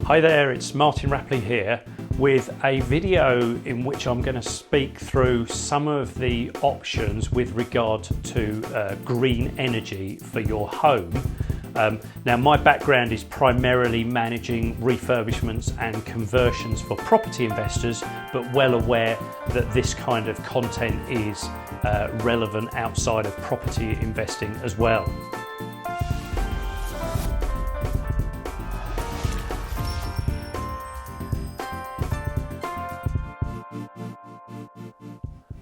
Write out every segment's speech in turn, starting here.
Hi there, it's Martin Rapley here with a video in which I'm going to speak through some of the options with regard to green energy for your home. Now my background is primarily managing refurbishments and conversions for property investors, but well aware that this kind of content is relevant outside of property investing as well.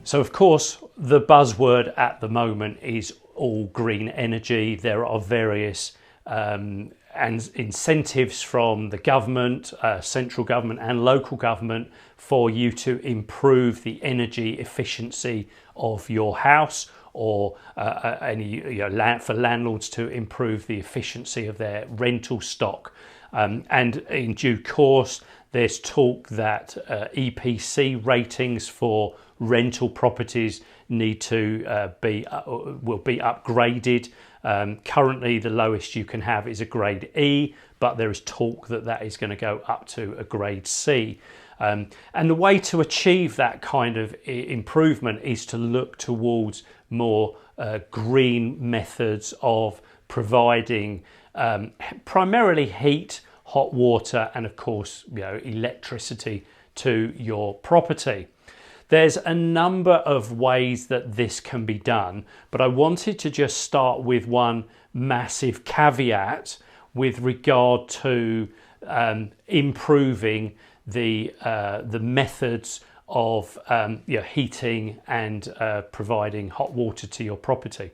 So of course, the buzzword at the moment is all green energy. There are various and incentives from the government, central government and local government for you to improve the energy efficiency of your house, or for landlords to improve the efficiency of their rental stock. And in due course, there's talk that EPC ratings for rental properties need to will be upgraded. Currently, the lowest you can have is a grade E, but there is talk that that is going to go up to a grade C. And the way to achieve that kind of improvement is to look towards more green methods of providing primarily heat, hot water, and of course, electricity to your property. There's a number of ways that this can be done, but I wanted to just start with one massive caveat with regard to improving the methods of heating and providing hot water to your property.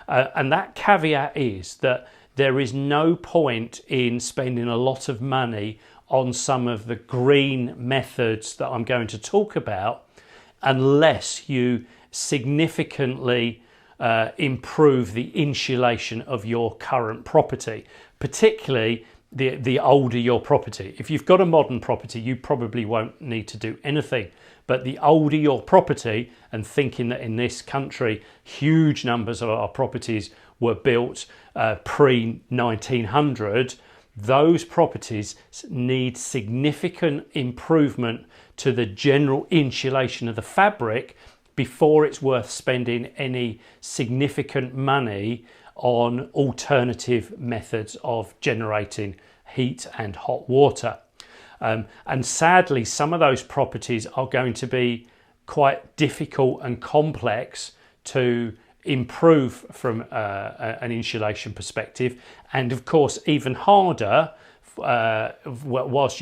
And that caveat is that there is no point in spending a lot of money on some of the green methods that I'm going to talk about unless you significantly improve the insulation of your current property, particularly the older your property. If you've got a modern property, you probably won't need to do anything. But the older your property, and thinking that in this country, huge numbers of our properties were built pre-1900, those properties need significant improvement to the general insulation of the fabric before it's worth spending any significant money on alternative methods of generating heat and hot water. And sadly, some of those properties are going to be quite difficult and complex to improve from an insulation perspective, and of course even harder whilst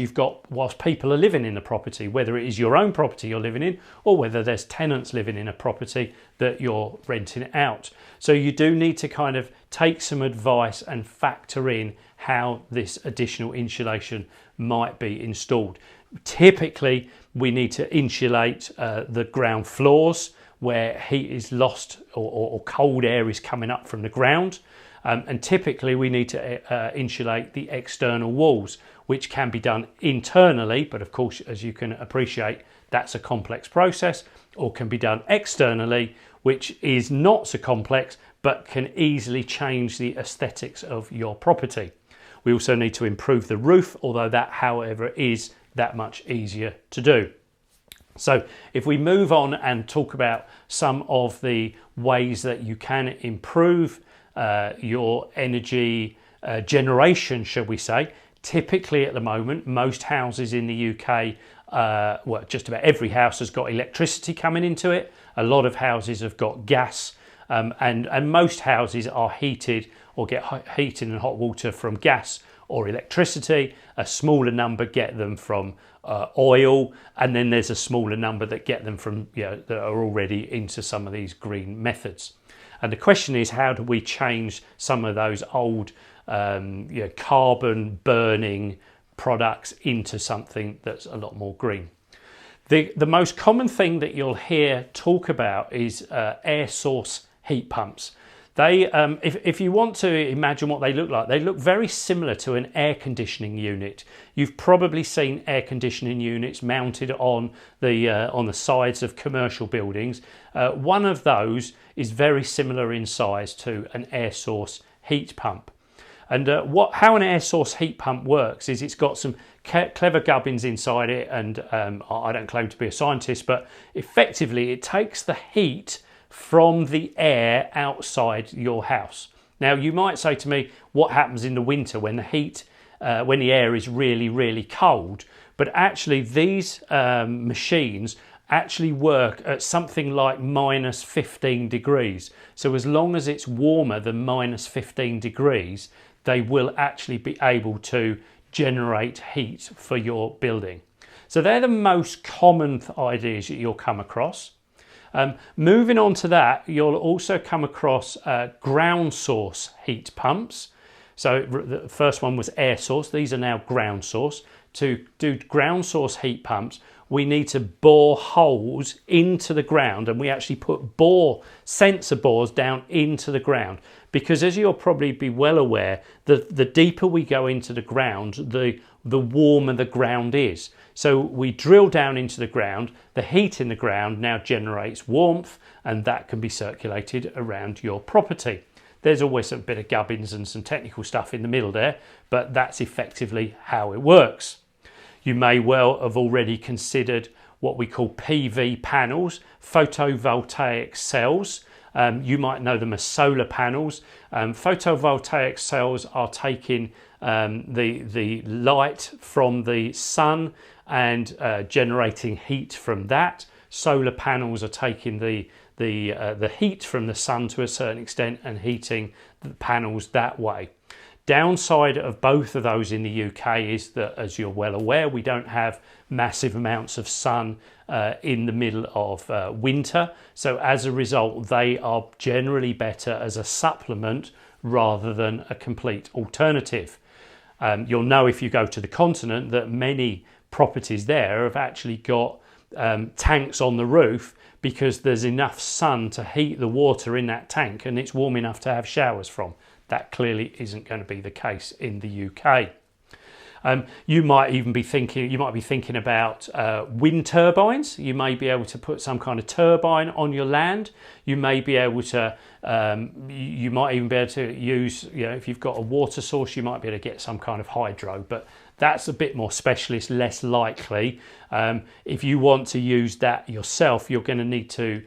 people are living in the property, whether it is your own property you're living in or whether there's tenants living in a property that you're renting out. So you do need to kind of take some advice and factor in how this additional insulation might be installed. Typically we need to insulate the ground floors where heat is lost or cold air is coming up from the ground. And typically we need to insulate the external walls, which can be done internally, but of course, as you can appreciate, that's a complex process, or can be done externally, which is not so complex, but can easily change the aesthetics of your property. We also need to improve the roof, although that, however, is that much easier to do. So if we move on and talk about some of the ways that you can improve your energy generation, shall we say. Typically at the moment, most houses in the UK, well, just about every house has got electricity coming into it. A lot of houses have got gas, and most houses are heated or get heating and hot water from gas or electricity. A smaller number get them from oil, and then there's a smaller number that get them from that are already into some of these green methods. And the question is, how do we change some of those old carbon burning products into something that's a lot more green? The most common thing that you'll hear talk about is air source heat pumps. They, if you want to imagine what they look very similar to an air conditioning unit. You've probably seen air conditioning units mounted on the sides of commercial buildings. One of those is very similar in size to an air source heat pump. And how an air source heat pump works is it's got some clever gubbins inside it, and I don't claim to be a scientist, but effectively it takes the heat from the air outside your house. Now you might say to me, what happens in the winter when the air is really, really cold? But actually these machines actually work at something like minus 15 degrees. So as long as it's warmer than minus 15 degrees, they will actually be able to generate heat for your building. So they're the most common ideas that you'll come across. Moving on to that, you'll also come across ground source heat pumps. So the first one was air source. These are now ground source. To do ground source heat pumps, we need to bore holes into the ground, and we actually put sensor bores down into the ground, because as you'll probably be well aware, the deeper we go into the ground, the warmer the ground is. So we drill down into the ground, the heat in the ground now generates warmth, and that can be circulated around your property. There's always a bit of gubbins and some technical stuff in the middle there, but that's effectively how it works. You may well have already considered what we call PV panels, photovoltaic cells. You might know them as solar panels. Photovoltaic cells are taking the light from the sun and generating heat from that. Solar panels are taking the heat from the sun to a certain extent and heating the panels that way. Downside of both of those in the UK is that, as you're well aware, we don't have massive amounts of sun in the middle of winter. So as a result, they are generally better as a supplement rather than a complete alternative. You'll know if you go to the continent that many properties there have actually got tanks on the roof, because there's enough sun to heat the water in that tank and it's warm enough to have showers from. That clearly isn't going to be the case in the UK. You might be thinking about wind turbines. You may be able to put some kind of turbine on your land. You may be able to, you might even be able to use, if you've got a water source, you might be able to get some kind of hydro, but that's a bit more specialist, less likely. If you want to use that yourself, you're going to need to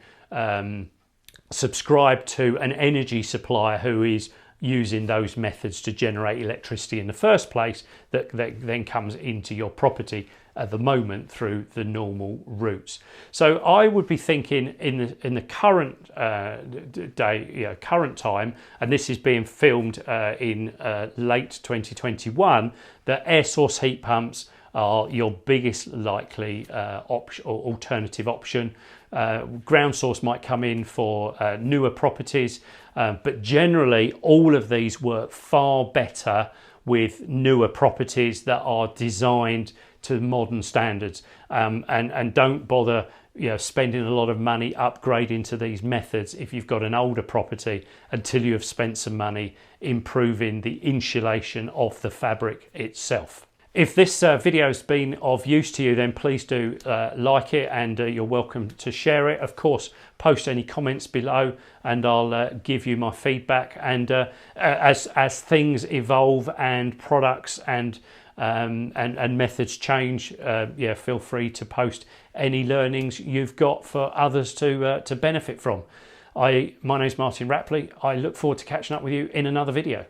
subscribe to an energy supplier who is using those methods to generate electricity in the first place, that then comes into your property at the moment through the normal routes. So I would be thinking in the current current time, and this is being filmed in late 2021, that air source heat pumps are your biggest likely alternative option. Ground source might come in for newer properties, but generally all of these work far better with newer properties that are designed to modern standards, and don't bother spending a lot of money upgrading to these methods if you've got an older property, until you have spent some money improving the insulation of the fabric itself. If this video has been of use to you, then please do like it, and you're welcome to share it. Of course, post any comments below and I'll give you my feedback. And as things evolve and products and methods change, feel free to post any learnings you've got for others to benefit from. My name's Martin Rapley. I look forward to catching up with you in another video.